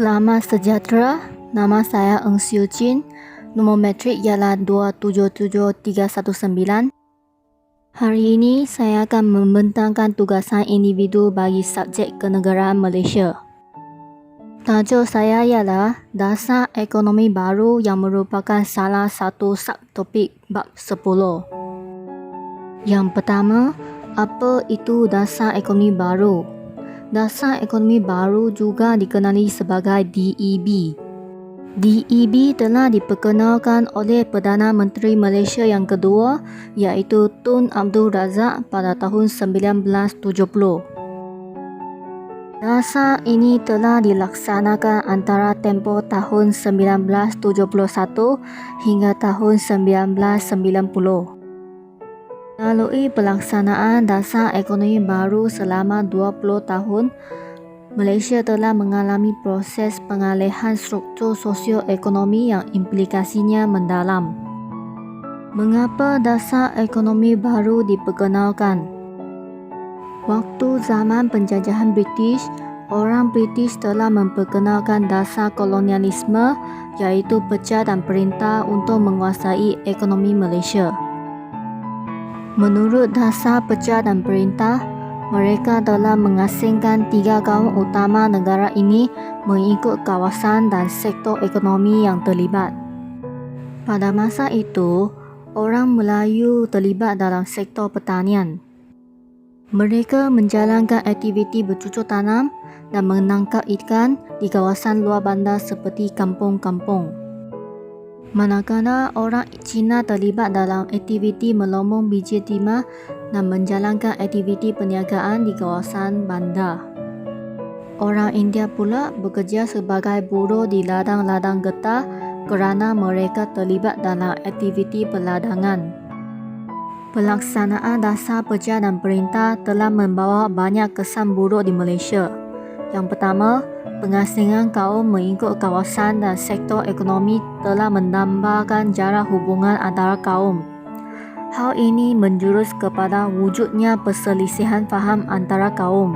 Selamat sejahtera, nama saya Eng Siu Chin, nomor metrik ialah 277319. Hari ini saya akan membentangkan tugasan individu bagi subjek kenegaraan Malaysia. Tajuk saya ialah Dasar Ekonomi Baru yang merupakan salah satu subtopik bab 10. Yang pertama, apa itu dasar ekonomi baru? Dasar ekonomi baru juga dikenali sebagai DEB. DEB telah diperkenalkan oleh Perdana Menteri Malaysia yang kedua iaitu Tun Abdul Razak pada tahun 1970. Dasar ini telah dilaksanakan antara tempoh tahun 1971 hingga tahun 1990. Melalui pelaksanaan dasar ekonomi baru selama 20 tahun, Malaysia telah mengalami proses pengalihan struktur sosioekonomi yang implikasinya mendalam. Mengapa dasar ekonomi baru diperkenalkan? Waktu zaman penjajahan British, orang British telah memperkenalkan dasar kolonialisme iaitu pecah dan perintah untuk menguasai ekonomi Malaysia. Menurut dasar pecah dan perintah, mereka telah mengasingkan 3 kaum utama negara ini mengikut kawasan dan sektor ekonomi yang terlibat. Pada masa itu, orang Melayu terlibat dalam sektor pertanian. Mereka menjalankan aktiviti bercucuk tanam dan menangkap ikan di kawasan luar bandar seperti kampung-kampung. Manakala orang Cina terlibat dalam aktiviti melombong biji timah dan menjalankan aktiviti perniagaan di kawasan bandar. Orang India pula bekerja sebagai buruh di ladang-ladang getah kerana mereka terlibat dalam aktiviti perladangan. Pelaksanaan dasar pecah dan perintah telah membawa banyak kesan buruk di Malaysia. Yang pertama, pengasingan kaum mengikut kawasan dan sektor ekonomi telah menambahkan jarak hubungan antara kaum. Hal ini menjurus kepada wujudnya perselisihan faham antara kaum.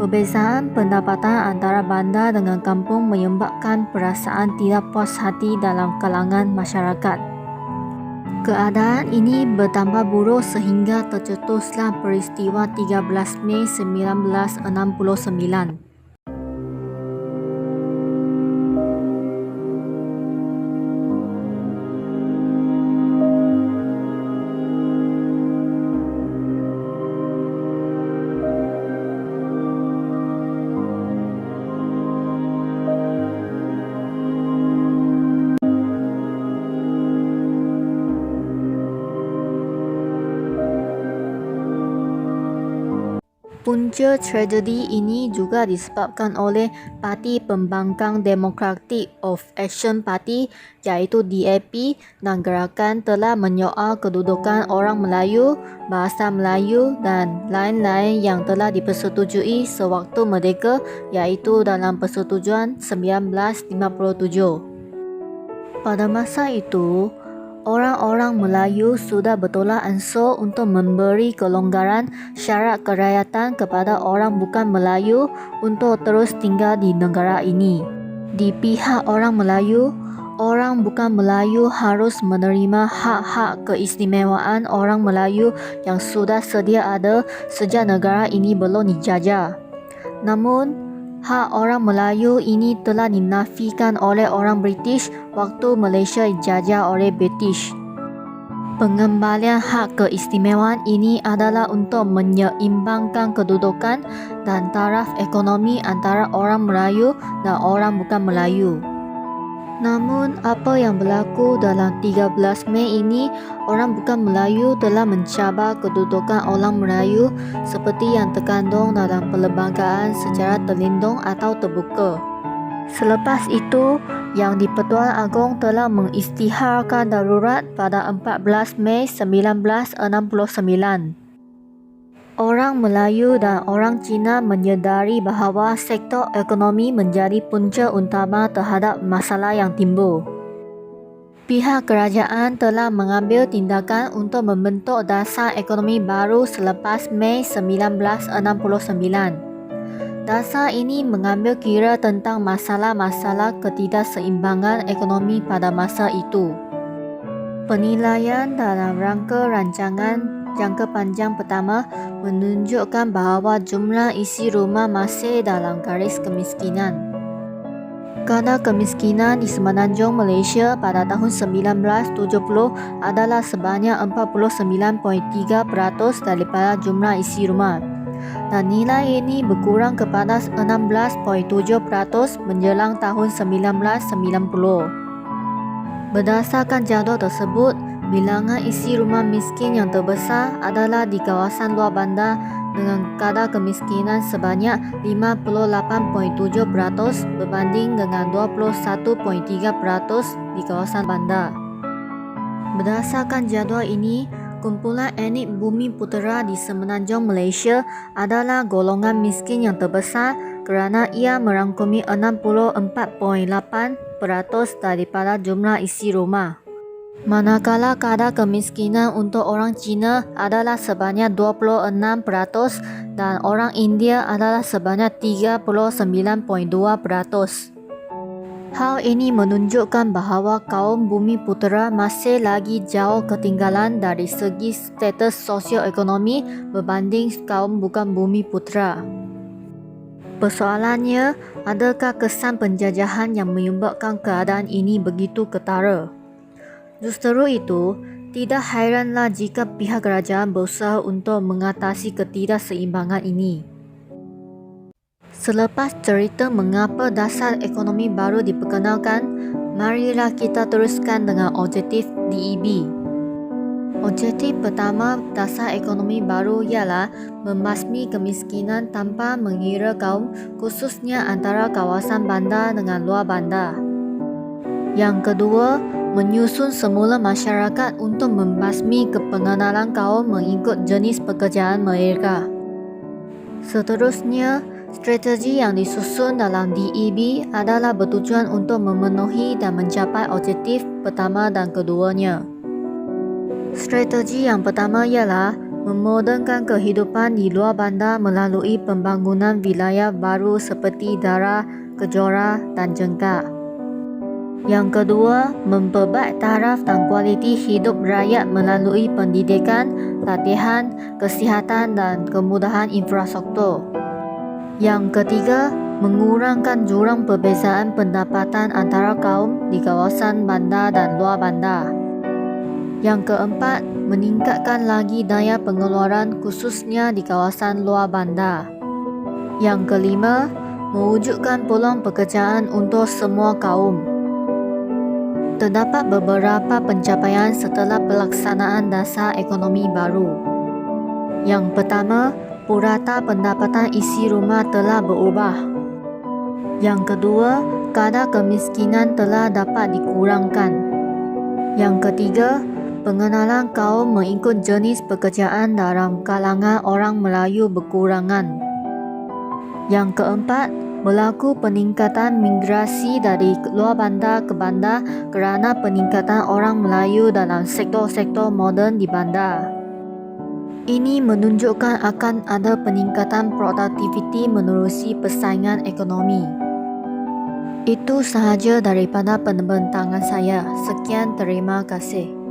Perbezaan pendapatan antara bandar dengan kampung menyebabkan perasaan tidak puas hati dalam kalangan masyarakat. Keadaan ini bertambah buruk sehingga tercetuslah peristiwa 13 Mei 1969. Punca tragedi ini juga disebabkan oleh Parti Pembangkang Demokratik of Action Party iaitu DAP dan gerakan telah menyoal kedudukan orang Melayu, bahasa Melayu dan lain-lain yang telah dipersetujui sewaktu merdeka iaitu dalam Persetujuan 1957. Pada masa itu, orang-orang Melayu sudah bertolak ansur untuk memberi kelonggaran syarat kerakyatan kepada orang bukan Melayu untuk terus tinggal di negara ini. Di pihak orang Melayu, orang bukan Melayu harus menerima hak-hak keistimewaan orang Melayu yang sudah sedia ada sejak negara ini belum dijajah. Namun, hak orang Melayu ini telah dinafikan oleh orang British waktu Malaysia dijajah oleh British. Pengembalian hak keistimewaan ini adalah untuk menyeimbangkan kedudukan dan taraf ekonomi antara orang Melayu dan orang bukan Melayu. Namun, apa yang berlaku dalam 13 Mei ini, orang bukan Melayu telah mencabar kedudukan orang Melayu seperti yang terkandung dalam perlembagaan secara terlindung atau terbuka. Selepas itu, Yang di-Pertuan Agong telah mengisytiharkan darurat pada 14 Mei 1969. Orang Melayu dan orang Cina menyedari bahawa sektor ekonomi menjadi punca utama terhadap masalah yang timbul. Pihak kerajaan telah mengambil tindakan untuk membentuk dasar ekonomi baru selepas Mei 1969. Data ini mengambil kira tentang masalah-masalah ketidakseimbangan ekonomi pada masa itu. Penilaian dalam rangka rancangan jangka panjang pertama menunjukkan bahawa jumlah isi rumah masih dalam garis kemiskinan. Kadar kemiskinan di Semenanjung Malaysia pada tahun 1970 adalah sebanyak 49.3% daripada jumlah isi rumah. Dan nilai ini berkurang kepada 16.7% menjelang tahun 1990. Berdasarkan jadual tersebut, bilangan isi rumah miskin yang terbesar adalah di kawasan luar bandar dengan kadar kemiskinan sebanyak 58.7% berbanding dengan 21.3% di kawasan bandar. Berdasarkan jadual ini, kumpulan etnik Bumi Putera di Semenanjung Malaysia adalah golongan miskin yang terbesar kerana ia merangkumi 64.8% daripada jumlah isi rumah. Manakala kadar kemiskinan untuk orang Cina adalah sebanyak 26% dan orang India adalah sebanyak 39.2%. Hal ini menunjukkan bahawa kaum Bumi Putera masih lagi jauh ketinggalan dari segi status sosioekonomi berbanding kaum bukan Bumi Putera. Persoalannya, adakah kesan penjajahan yang menyebabkan keadaan ini begitu ketara? Justru itu, tidak hairanlah jika pihak kerajaan berusaha untuk mengatasi ketidakseimbangan ini. Selepas cerita mengapa dasar ekonomi baru diperkenalkan, marilah kita teruskan dengan objektif DEB. Objektif pertama dasar ekonomi baru ialah membasmi kemiskinan tanpa mengira kaum, khususnya antara kawasan bandar dengan luar bandar. Yang kedua, menyusun semula masyarakat untuk membasmi kepengenalan kaum mengikut jenis pekerjaan mereka. Seterusnya, strategi yang disusun dalam DEB adalah bertujuan untuk memenuhi dan mencapai objektif pertama dan keduanya. Strategi yang pertama ialah memodernkan kehidupan di luar bandar melalui pembangunan wilayah baru seperti Dara, Kejora dan Jengkar. Yang kedua, memperbaik taraf dan kualiti hidup rakyat melalui pendidikan, latihan, kesihatan dan kemudahan infrastruktur. Yang ketiga, mengurangkan jurang perbezaan pendapatan antara kaum di kawasan bandar dan luar bandar. Yang keempat, meningkatkan lagi daya pengeluaran khususnya di kawasan luar bandar. Yang kelima, mewujudkan peluang pekerjaan untuk semua kaum. Terdapat beberapa pencapaian setelah pelaksanaan dasar ekonomi baru. Yang pertama, purata pendapatan isi rumah telah berubah. Yang kedua, kadar kemiskinan telah dapat dikurangkan. Yang ketiga, pengenalan kaum mengikut jenis pekerjaan dalam kalangan orang Melayu berkurangan. Yang keempat, berlaku peningkatan migrasi dari luar bandar ke bandar kerana peningkatan orang Melayu dalam sektor-sektor moden di bandar. Ini menunjukkan akan ada peningkatan produktiviti menerusi persaingan ekonomi. Itu sahaja daripada penebangan saya. Sekian, terima kasih.